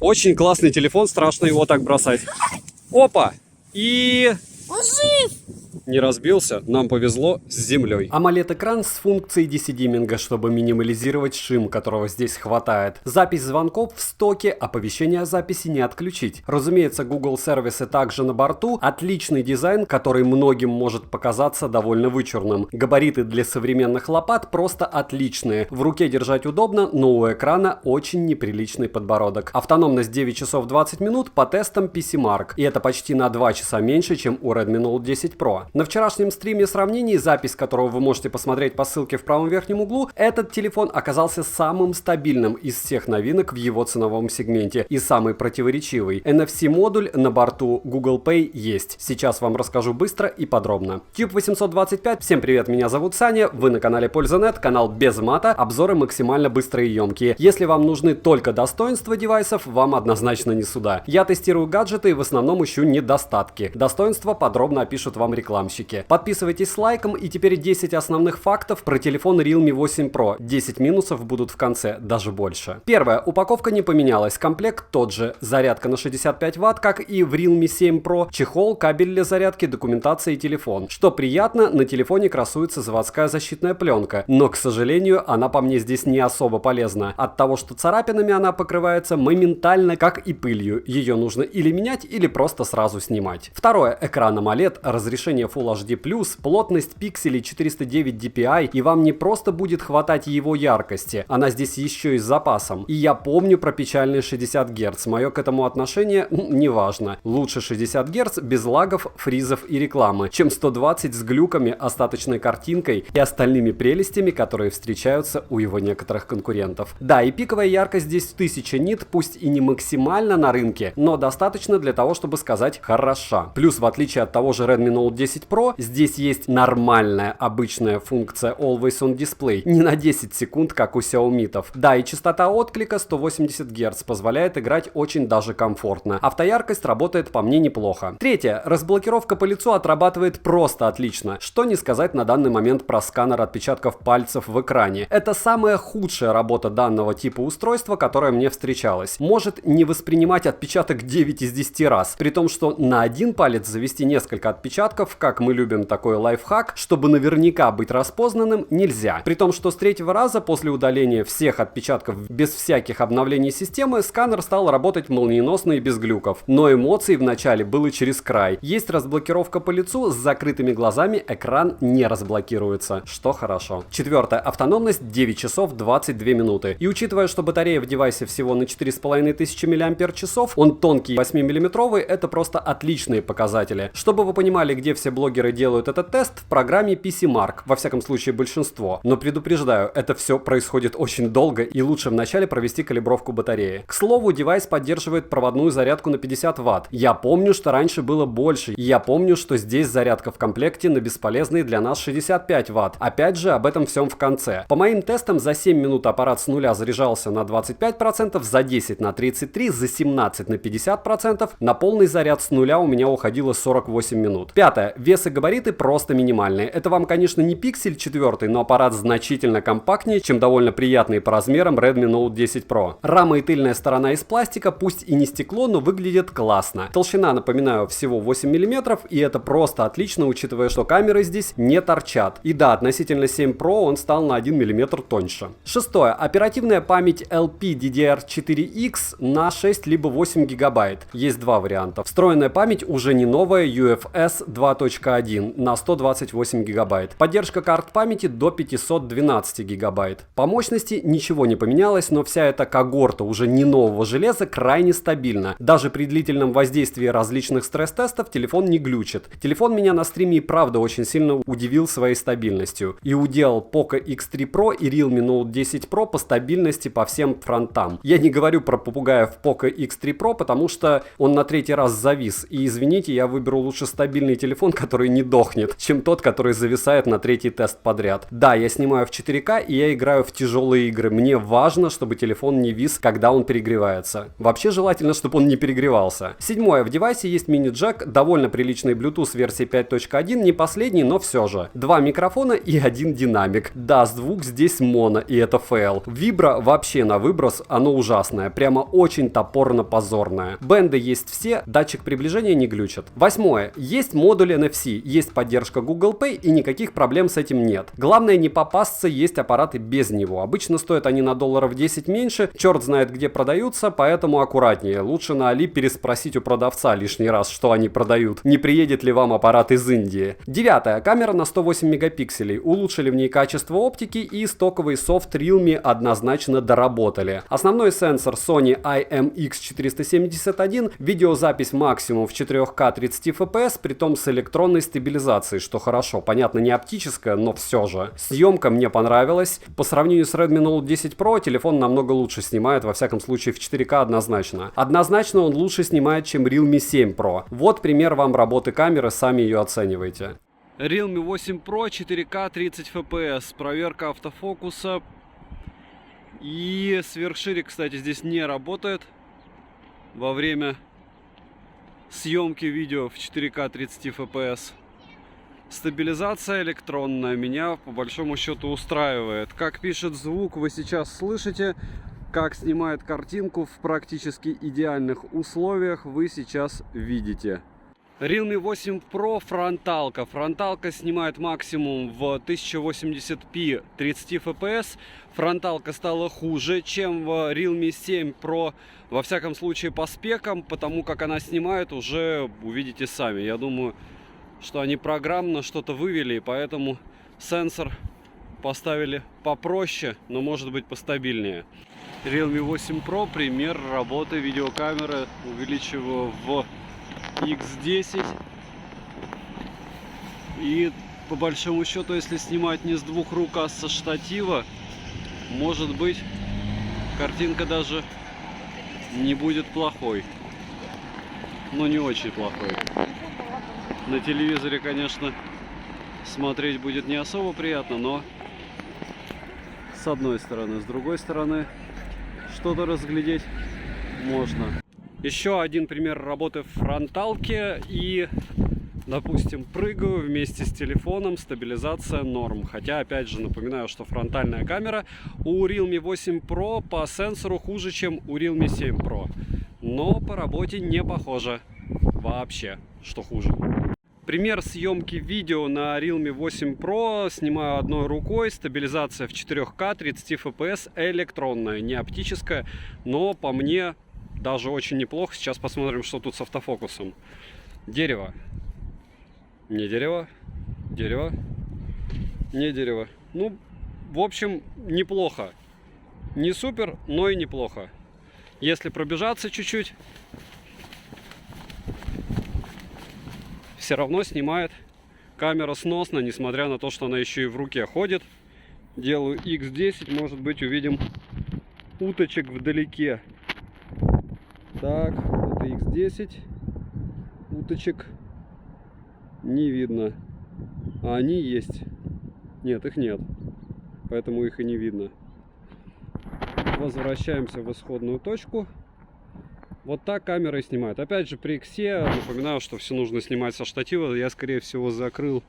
Очень классный телефон, страшно его так бросать. Опа! И... Он жив! Не разбился, нам повезло с землей. AMOLED-экран с функцией DC-димминга, чтобы минимализировать шум, которого здесь хватает. Запись звонков в стоке, оповещение о записи не отключить. Разумеется, Google сервисы также на борту. Отличный дизайн, который многим может показаться довольно вычурным. Габариты для современных лопат просто отличные. В руке держать удобно, но у экрана очень неприличный подбородок. Автономность 9 часов 20 минут по тестам PCMark. И это почти на 2 часа меньше, чем у Redmi Note 10 Pro. На вчерашнем стриме сравнений, запись которого вы можете посмотреть по ссылке в правом верхнем углу, этот телефон оказался самым стабильным из всех новинок в его ценовом сегменте и самый противоречивый. NFC-модуль на борту Google Pay есть. Сейчас вам расскажу быстро и подробно. Tube 825, всем привет, меня зовут Саня, вы на канале Польза.нет, канал без мата, обзоры максимально быстрые и емкие. Если вам нужны только достоинства девайсов, вам однозначно не сюда. Я тестирую гаджеты и в основном ищу недостатки. Достоинства подробно опишут вам рекламщики. Подписывайтесь с лайком, и теперь 10 основных фактов про телефон Realme 8 Pro. 10 минусов будут в конце, даже больше. Первое. Упаковка не поменялась, комплект тот же. Зарядка на 65 Вт, как и в Realme 7 Pro. Чехол, кабель для зарядки, документация и телефон. Что приятно, на телефоне красуется заводская защитная пленка, но, к сожалению, она по мне здесь не особо полезна. От того, что царапинами она покрывается моментально, как и пылью. Ее нужно или менять, или просто сразу снимать. Второе. Экран AMOLED, разрешение Full HD+, плотность пикселей 409 dpi, и вам не просто будет хватать его яркости, она здесь еще и с запасом. И я помню про печальные 60 Гц, мое к этому отношение неважно. Лучше 60 Гц без лагов, фризов и рекламы, чем 120 с глюками, остаточной картинкой и остальными прелестями, которые встречаются у его некоторых конкурентов. Да, и пиковая яркость здесь 1000 нит, пусть и не максимально на рынке, но достаточно для того, чтобы сказать «хороша». Плюс, в отличие от того же Redmi Note 10 Pro, здесь есть нормальная обычная функция Always On Display, не на 10 секунд, как у Xiaomi-тов. Да, и частота отклика 180 Гц позволяет играть очень даже комфортно. Автояркость работает по мне неплохо. Третье. Разблокировка по лицу отрабатывает просто отлично. Что не сказать на данный момент про сканер отпечатков пальцев в экране. Это самая худшая работа данного типа устройства, которая мне встречалась. Может не воспринимать отпечаток 9 из 10 раз, при том, что на один палец завести несколько отпечатков, как мы любим такой лайфхак, чтобы наверняка быть распознанным, нельзя. При том, что с третьего раза после удаления всех отпечатков без всяких обновлений системы, сканер стал работать молниеносно и без глюков. Но эмоций вначале было через край. Есть разблокировка по лицу, с закрытыми глазами экран не разблокируется, что хорошо. Четвертое. Автономность 9 часов 22 минуты. И учитывая, что батарея в девайсе всего на 4500 мАч, он тонкий 8-мм, это просто отличные показатели. Чтобы вы понимали, где все блогеры делают этот тест, в программе PCMark, во всяком случае большинство. Но предупреждаю, это все происходит очень долго и лучше вначале провести калибровку батареи. К слову, девайс поддерживает проводную зарядку на 50 Вт. Я помню, что раньше было больше, и я помню, что здесь зарядка в комплекте на бесполезные для нас 65 Вт. Опять же, об этом всем в конце. По моим тестам, за 7 минут аппарат с нуля заряжался на 25%, за 10 на 33%, за 17 на 50%, на полный заряд с нуля у меня уходило 48 минут. Пятое. Вес и габариты просто минимальные. Это вам, конечно, не Pixel 4, но аппарат значительно компактнее, чем довольно приятный по размерам Redmi Note 10 Pro. Рама и тыльная сторона из пластика, пусть и не стекло, но выглядит классно. Толщина, напоминаю, всего 8 мм, и это просто отлично, учитывая, что камеры здесь не торчат. И да, относительно 7 Pro он стал на 1 мм тоньше. Шестое. Оперативная память LPDDR4X на 6 либо 8 гигабайт. Есть два варианта. Встроенная память уже не новая, UFS 2.1 на 128 гигабайт. Поддержка карт памяти до 512 гигабайт. По мощности ничего не поменялось, но вся эта когорта уже не нового железа крайне стабильна. Даже при длительном воздействии различных стресс-тестов телефон не глючит. Телефон меня на стриме и правда очень сильно удивил своей стабильностью. И уделал Poco X3 Pro и Realme Note 10 Pro по стабильности по всем фронтам. Я не говорю про попугаев Poco X3 Pro, потому что он на третий раз завис. И извините, я выберу лучше стабильный телефон, который не дохнет, чем тот, который зависает на третий тест подряд. Да, я снимаю в 4К и я играю в тяжелые игры. Мне важно, чтобы телефон не вис, когда он перегревается. Вообще желательно, чтобы он не перегревался. Седьмое. В девайсе есть мини-джек, довольно приличный Bluetooth версии 5.1, не последний, но все же. Два микрофона и один динамик. Да, звук здесь моно, и это фейл. Вибра вообще на выброс, оно ужасное, прямо очень топорно-позорное. Бенды есть все, датчик приближения не глючит. Восьмое. Есть модуль NFC, есть поддержка Google Pay и никаких проблем с этим нет. Главное не попасться, есть аппараты без него. Обычно стоят они на долларов 10 меньше, черт знает где продаются, поэтому аккуратнее. Лучше на Али переспросить у продавца лишний раз, что они продают. Не приедет ли вам аппарат из Индии. Девятое. Камера на 108 мегапикселей. Улучшили в ней качество оптики и стоковый софт Realme однозначно доработали. Основной сенсор Sony IMX471, видеозапись максимум в 4К 30 FPS, притом с электронной стабилизацией, что хорошо. Понятно, не оптическая, но все же. Съемка мне понравилась. По сравнению с Redmi Note 10 Pro телефон намного лучше снимает, во всяком случае в 4К однозначно. Однозначно он лучше снимает, чем Realme 7 Pro. Вот пример вам работы камеры, сами ее оценивайте. Realme 8 Pro 4К 30 FPS, проверка автофокуса. И сверхширик, кстати, здесь не работает во время съемки видео в 4К 30 FPS. Стабилизация электронная меня по большому счету устраивает. Как пишет звук, вы сейчас слышите. Как снимает картинку в практически идеальных условиях, вы сейчас видите. Realme 8 Pro фронталка. Фронталка снимает максимум в 1080p 30 FPS. Фронталка стала хуже, чем в Realme 7 Pro. Во всяком случае по спекам, потому как она снимает, уже увидите сами. Я думаю, что они программно что-то вывели, и поэтому сенсор поставили попроще, но может быть постабильнее. Realme 8 Pro, пример работы видеокамеры. Увеличиваю в X10. И по большому счету, если снимать не с двух рук, а со штатива, может быть, картинка даже не будет плохой. Но не очень плохой. На телевизоре, конечно, смотреть будет не особо приятно, но с одной стороны, с другой стороны, что-то разглядеть можно. Еще один пример работы в фронталке. И, допустим, прыгаю вместе с телефоном, стабилизация норм. Хотя, опять же, напоминаю, что фронтальная камера у Realme 8 Pro по сенсору хуже, чем у Realme 7 Pro. Но по работе не похоже вообще, что хуже. Пример съемки видео на Realme 8 Pro. Снимаю одной рукой. Стабилизация в 4К 30 FPS электронная, не оптическая. Но по мне даже очень неплохо. Сейчас посмотрим, что тут с автофокусом. Дерево. Не дерево. Дерево. Не дерево. Ну, в общем, неплохо. Не супер, но и неплохо. Если пробежаться чуть-чуть, все равно снимает. Камера сносно, несмотря на то, что она еще и в руке ходит. Делаю X10, может быть, увидим уточек вдалеке. Так, это X10. Уточек не видно. А они есть. Нет, их нет. Поэтому их и не видно. Возвращаемся в исходную точку. Вот так камера и снимает. Опять же, при иксе напоминаю, что все нужно снимать со штатива. Я, скорее всего, закрыл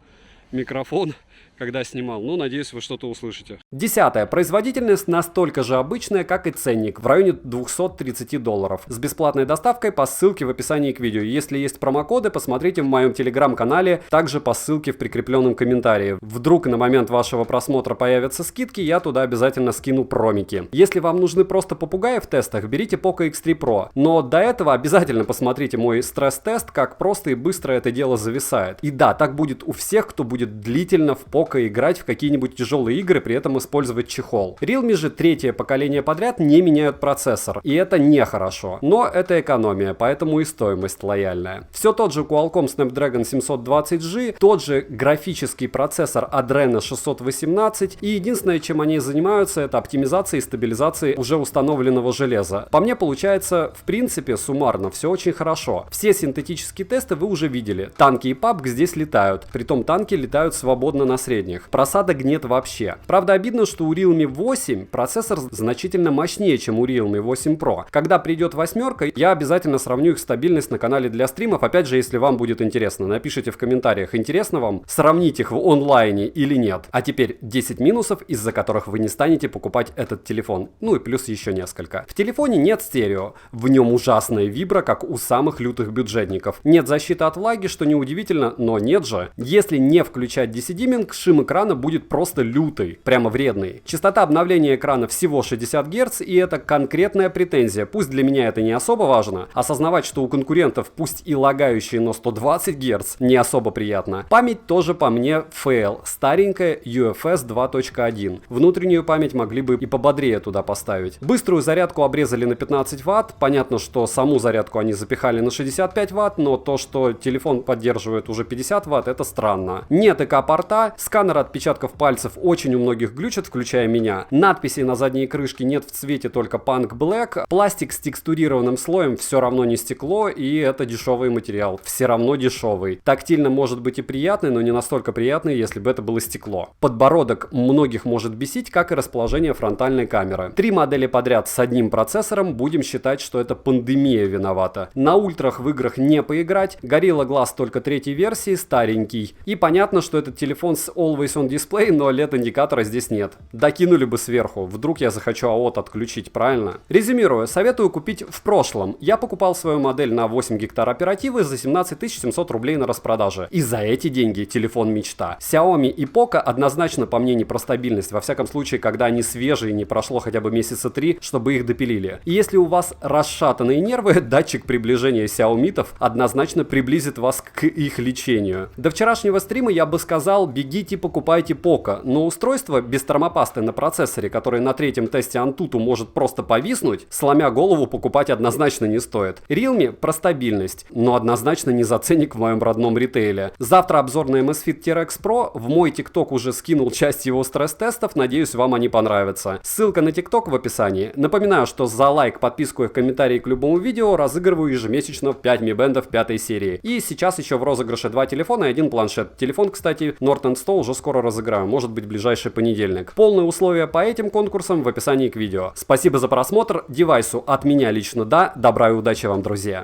микрофон, когда снимал. Ну, надеюсь, вы что-то услышите. Десятое. Производительность настолько же обычная, как и ценник, в районе $230. С бесплатной доставкой по ссылке в описании к видео. Если есть промокоды, посмотрите в моем телеграм-канале, также по ссылке в прикрепленном комментарии. Вдруг на момент вашего просмотра появятся скидки, я туда обязательно скину промики. Если вам нужны просто попугаи в тестах, берите Poco X3 Pro. Но до этого обязательно посмотрите мой стресс-тест, как просто и быстро это дело зависает. И да, так будет у всех, кто будет длительно в Poco дока, играть в какие-нибудь тяжелые игры, при этом использовать чехол. Realme же третье поколение подряд не меняют процессор, и это нехорошо. Но это экономия, поэтому и стоимость лояльная. Все тот же Qualcomm Snapdragon 720G, тот же графический процессор Adreno 618, и единственное, чем они занимаются, это оптимизацией и стабилизацией уже установленного железа. По мне получается, в принципе, суммарно все очень хорошо. Все синтетические тесты вы уже видели. Танки и PUBG здесь летают, притом танки летают свободно на средних. Просадок нет вообще. Правда, обидно, что у Realme 8 процессор значительно мощнее, чем у Realme 8 Pro. Когда придет восьмерка, я обязательно сравню их стабильность на канале для стримов. Опять же, если вам будет интересно, напишите в комментариях, интересно вам сравнить их в онлайне или нет. А теперь 10 минусов, из-за которых вы не станете покупать этот телефон. Ну и плюс еще несколько. В телефоне нет стерео. В нем ужасная вибра, как у самых лютых бюджетников. Нет защиты от влаги, что неудивительно, но нет же. Если не включать DC-димминг, шим экрана будет просто лютый, прямо вредный. Частота обновления экрана всего 60 Гц, и это конкретная претензия. Пусть для меня это не особо важно. Осознавать, что у конкурентов пусть и лагающие, но 120 Гц, не особо приятно. Память тоже по мне фейл. Старенькая UFS 2.1. Внутреннюю память могли бы и пободрее туда поставить. Быструю зарядку обрезали на 15 Вт. Понятно, что саму зарядку они запихали на 65 Вт, но то, что телефон поддерживает уже 50 Вт, это странно. Нет ЭК-порта, сканер отпечатков пальцев очень у многих глючит, включая меня. Надписей на задней крышке нет в цвете, только Punk Black. Пластик с текстурированным слоем все равно не стекло, и это дешевый материал. Все равно дешевый. Тактильно может быть и приятный, но не настолько приятный, если бы это было стекло. Подбородок многих может бесить, как и расположение фронтальной камеры. 3 модели подряд с одним процессором, будем считать, что это пандемия виновата. На ультрах в играх не поиграть, Gorilla Glass только третьей версии, старенький. И понятно, что этот телефон с Always On Display, но LED-индикатора здесь нет. Докинули бы сверху, вдруг я захочу АОТ отключить, правильно? Резюмируя, советую купить в прошлом. Я покупал свою модель на 8 гектар оперативы за 17 700 рублей на распродаже. И за эти деньги телефон мечта. Xiaomi и Poco однозначно по мне не про стабильность, во всяком случае, когда они свежие, не прошло хотя бы месяца 3, чтобы их допилили. И если у вас расшатанные нервы, датчик приближения Xiaomi-тов однозначно приблизит вас к их лечению. До вчерашнего стрима я бы сказал, бегите покупайте Poco, но устройство без термопасты на процессоре, который на третьем тесте Antutu может просто повиснуть, сломя голову покупать однозначно не стоит. Realme про стабильность, но однозначно не за ценник в моем родном ритейле. Завтра обзор на MSFit T-Rex Pro, в мой TikTok уже скинул часть его стресс-тестов, надеюсь, вам они понравятся. Ссылка на TikTok в описании. Напоминаю, что за лайк, подписку и комментарий к любому видео разыгрываю ежемесячно 5 Mi Band'ов 5 серии. И сейчас еще в розыгрыше 2 телефона и 1 планшет. Телефон, кстати, Norton 100 уже скоро разыграю, может быть, ближайший понедельник. Полные условия по этим конкурсам в описании к видео. Спасибо за просмотр, девайсу от меня лично да, добра и удачи вам, друзья.